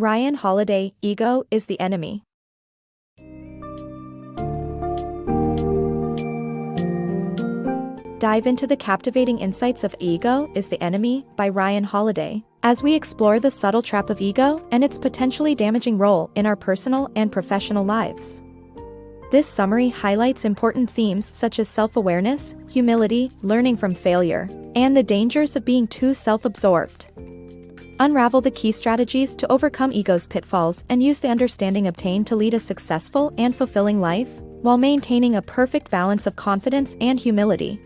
Ryan Holiday, Ego is the Enemy. Dive into the captivating insights of Ego is the Enemy by Ryan Holiday, as we explore the subtle trap of ego and its potentially damaging role in our personal and professional lives. This summary highlights important themes such as self-awareness, humility, learning from failure, and the dangers of being too self-absorbed. Unravel the key strategies to overcome ego's pitfalls and use the understanding obtained to lead a successful and fulfilling life, while maintaining a perfect balance of confidence and humility.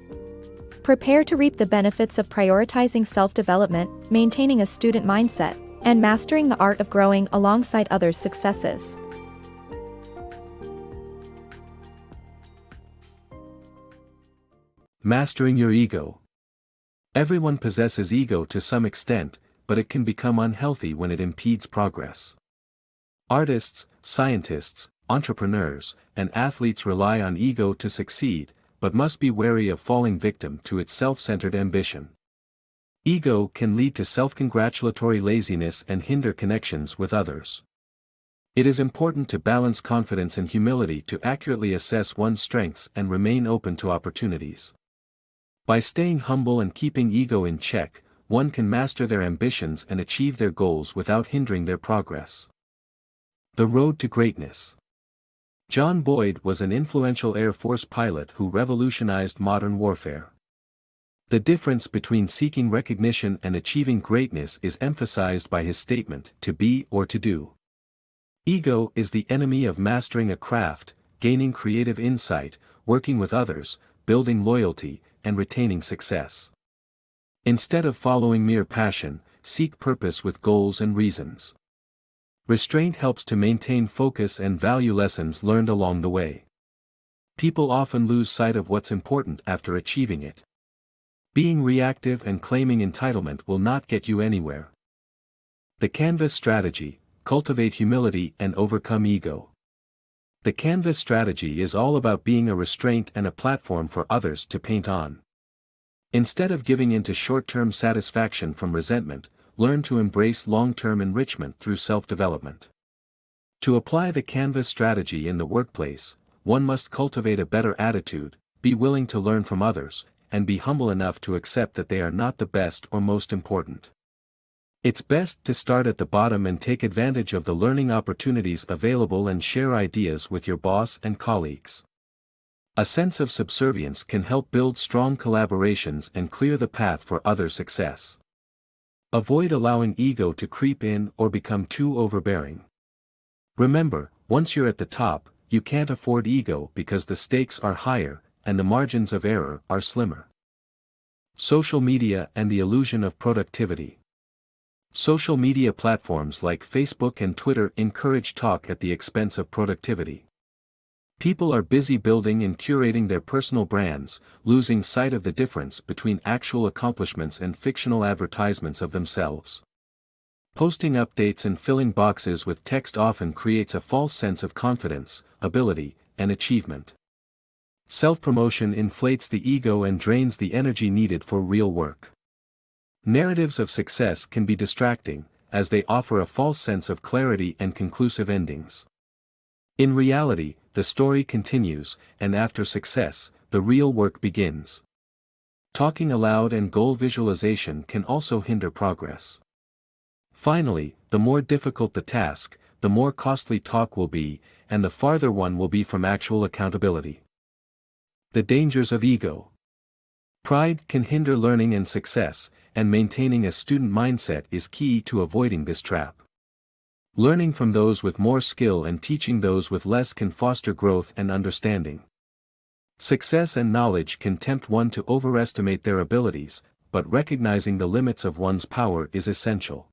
Prepare to reap the benefits of prioritizing self-development, maintaining a student mindset, and mastering the art of growing alongside others' successes. Mastering your ego. Everyone possesses ego to some extent, but it can become unhealthy when it impedes progress. Artists, scientists, entrepreneurs, and athletes rely on ego to succeed, but must be wary of falling victim to its self-centered ambition. Ego can lead to self-congratulatory laziness and hinder connections with others. It is important to balance confidence and humility to accurately assess one's strengths and remain open to opportunities. By staying humble and keeping ego in check, one can master their ambitions and achieve their goals without hindering their progress. The road to greatness. John Boyd was an influential Air Force pilot who revolutionized modern warfare. The difference between seeking recognition and achieving greatness is emphasized by his statement, "to be or to do." Ego is the enemy of mastering a craft, gaining creative insight, working with others, building loyalty, and retaining success. Instead of following mere passion, seek purpose with goals and reasons. Restraint helps to maintain focus and value lessons learned along the way. People often lose sight of what's important after achieving it. Being reactive and claiming entitlement will not get you anywhere. The Canvas strategy: cultivate humility and overcome ego. The Canvas strategy is all about being a restraint and a platform for others to paint on. Instead of giving in to short-term satisfaction from resentment, learn to embrace long-term enrichment through self-development. To apply the Canvas strategy in the workplace, one must cultivate a better attitude, be willing to learn from others, and be humble enough to accept that they are not the best or most important. It's best to start at the bottom and take advantage of the learning opportunities available and share ideas with your boss and colleagues. A sense of subservience can help build strong collaborations and clear the path for other success. Avoid allowing ego to creep in or become too overbearing. Remember, once you're at the top, you can't afford ego because the stakes are higher, and the margins of error are slimmer. Social media and the illusion of productivity. Social media platforms like Facebook and Twitter encourage talk at the expense of productivity. People are busy building and curating their personal brands, losing sight of the difference between actual accomplishments and fictional advertisements of themselves. Posting updates and filling boxes with text often creates a false sense of confidence, ability, and achievement. Self-promotion inflates the ego and drains the energy needed for real work. Narratives of success can be distracting, as they offer a false sense of clarity and conclusive endings. In reality, the story continues, and after success, the real work begins. Talking aloud and goal visualization can also hinder progress. Finally, the more difficult the task, the more costly talk will be, and the farther one will be from actual accountability. The dangers of ego. Pride can hinder learning and success, and maintaining a student mindset is key to avoiding this trap. Learning from those with more skill and teaching those with less can foster growth and understanding. Success and knowledge can tempt one to overestimate their abilities, but recognizing the limits of one's power is essential.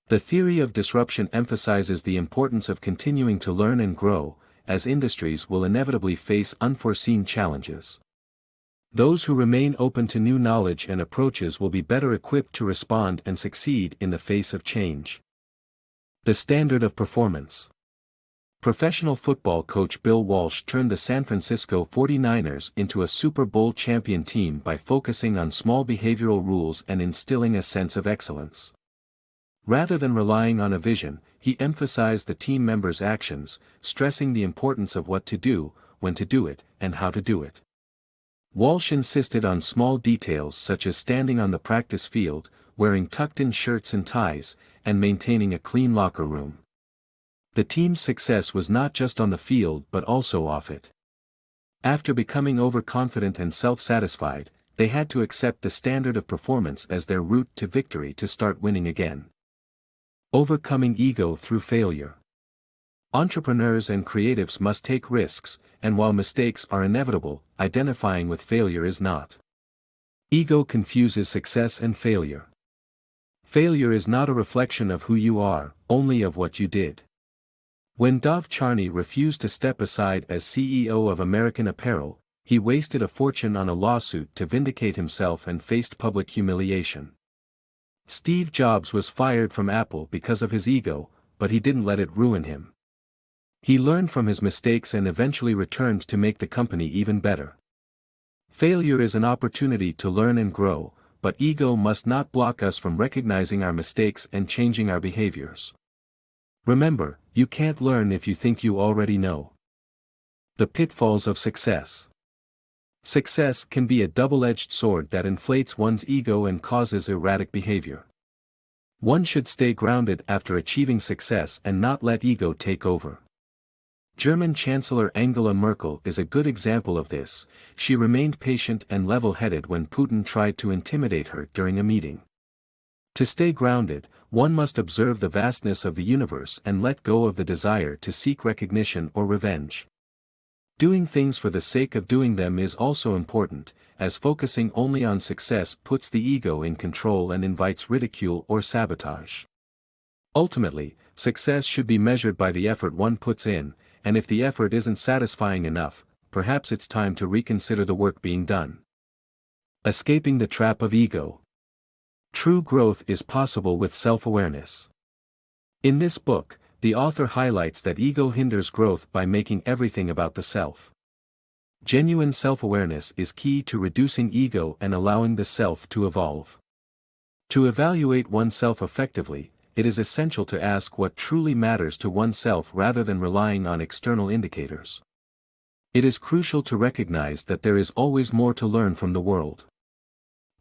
The theory of disruption emphasizes the importance of continuing to learn and grow, as industries will inevitably face unforeseen challenges. Those who remain open to new knowledge and approaches will be better equipped to respond and succeed in the face of change. The standard of performance. Professional football coach Bill Walsh turned the San Francisco 49ers into a Super Bowl champion team by focusing on small behavioral rules and instilling a sense of excellence. Rather than relying on a vision, he emphasized the team members' actions, stressing the importance of what to do, when to do it, and how to do it. Walsh insisted on small details such as standing on the practice field, wearing tucked-in shirts and ties, and maintaining a clean locker room. The team's success was not just on the field but also off it. After becoming overconfident and self-satisfied, they had to accept the standard of performance as their route to victory to start winning again. Overcoming ego through failure. Entrepreneurs and creatives must take risks, and while mistakes are inevitable, identifying with failure is not. Ego confuses success and failure. Failure is not a reflection of who you are, only of what you did. When Dov Charney refused to step aside as CEO of American Apparel, he wasted a fortune on a lawsuit to vindicate himself and faced public humiliation. Steve Jobs was fired from Apple because of his ego, but he didn't let it ruin him. He learned from his mistakes and eventually returned to make the company even better. Failure is an opportunity to learn and grow, but ego must not block us from recognizing our mistakes and changing our behaviors. Remember, you can't learn if you think you already know. The pitfalls of success. Success can be a double-edged sword that inflates one's ego and causes erratic behavior. One should stay grounded after achieving success and not let ego take over. German Chancellor Angela Merkel is a good example of this. She remained patient and level-headed when Putin tried to intimidate her during a meeting. To stay grounded, one must observe the vastness of the universe and let go of the desire to seek recognition or revenge. Doing things for the sake of doing them is also important, as focusing only on success puts the ego in control and invites ridicule or sabotage. Ultimately, success should be measured by the effort one puts in, and if the effort isn't satisfying enough, perhaps it's time to reconsider the work being done. Escaping the trap of ego. True growth is possible with self-awareness. In this book, the author highlights that ego hinders growth by making everything about the self. Genuine self-awareness is key to reducing ego and allowing the self to evolve. To evaluate oneself effectively, it is essential to ask what truly matters to oneself rather than relying on external indicators. It is crucial to recognize that there is always more to learn from the world.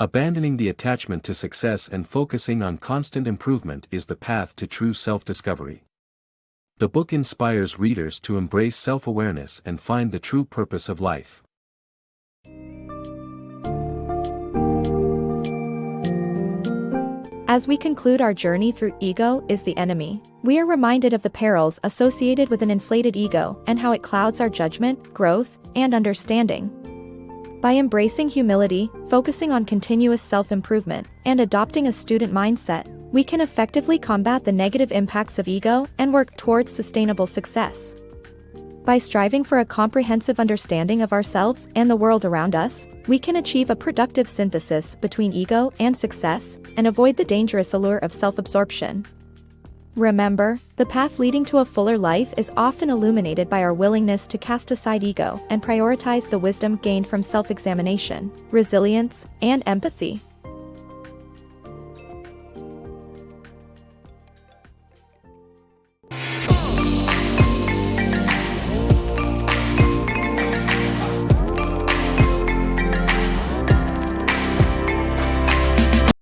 Abandoning the attachment to success and focusing on constant improvement is the path to true self-discovery. The book inspires readers to embrace self-awareness and find the true purpose of life. As we conclude our journey through Ego is the Enemy, we are reminded of the perils associated with an inflated ego and how it clouds our judgment, growth, and understanding. By embracing humility, focusing on continuous self-improvement, and adopting a student mindset, we can effectively combat the negative impacts of ego and work towards sustainable success. By striving for a comprehensive understanding of ourselves and the world around us, we can achieve a productive synthesis between ego and success and avoid the dangerous allure of self-absorption. Remember, the path leading to a fuller life is often illuminated by our willingness to cast aside ego and prioritize the wisdom gained from self-examination, resilience, and empathy.